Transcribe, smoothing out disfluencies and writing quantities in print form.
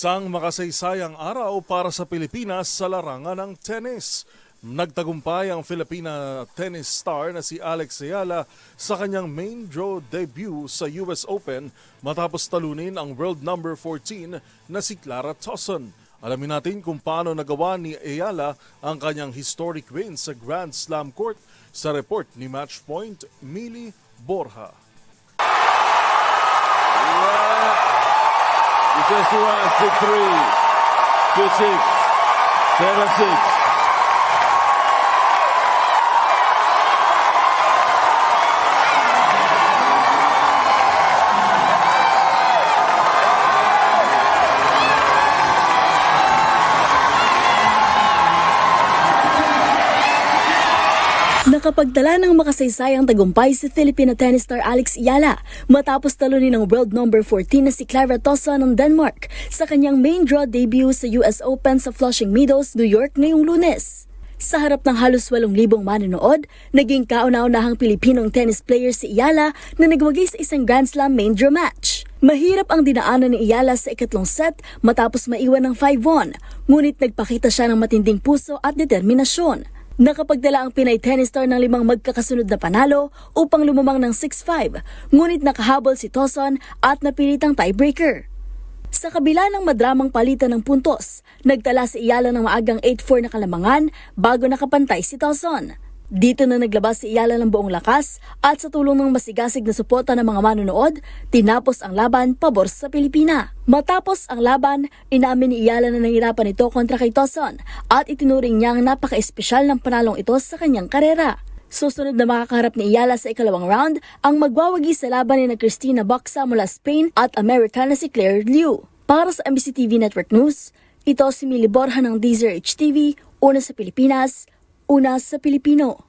Isang makasaysayang araw para sa Pilipinas sa larangan ng tennis. Nagtagumpay ang Filipina tennis star na si Alex Ayala sa kanyang main draw debut sa US Open matapos talunin ang world number 14 na si Clara Tauson. Alamin natin kung paano nagawa ni Ayala ang kanyang historic win sa Grand Slam court sa report ni Matchpoint Mili Borja. Just 2-1, 6-3, 2-6, 7-6. Nakapagtala ng makasaysayang tagumpay si Filipina tennis star Alex Ayala matapos talunin ng world number 14 na si Clara Tauson ng Denmark sa kanyang main draw debut sa US Open sa Flushing Meadows, New York ngayong Lunes. Sa harap ng halos 8,000 manonood, naging kauna-unahang Pilipinong tennis player si Ayala na nagwagi sa isang Grand Slam main draw match. Mahirap ang dinaanan ni Ayala sa ikatlong set matapos maiwan ng 5-1, ngunit nagpakita siya ng matinding puso at determinasyon. Nakapagdala ang Pinay tennis star ng 5 magkakasunod na panalo upang lumamang ng 6-5, ngunit nakahabol si Tauson at napilitang tiebreaker. Sa kabila ng madramang palitan ng puntos, nagtala si Ayala ng maagang 8-4 na kalamangan bago nakapantay si Tauson. Dito na naglabas si Ayala ng buong lakas at sa tulong ng masigasig na suporta ng mga manonood, tinapos ang laban pabor sa Pilipina. Matapos ang laban, inamin ni Ayala na nahirapan ito kontra kay Tauson at itinuring niyang napaka-espesyal ng panalong ito sa kanyang karera. Susunod na makakaharap ni Ayala sa ikalawang round ang magwawagi sa laban ni Cristina Boxa mula Spain at American na si Claire Liu. Para sa MBC TV Network News, ito si Mili Borja ng DZRH TV, una sa Pilipinas, una sa Pilipino.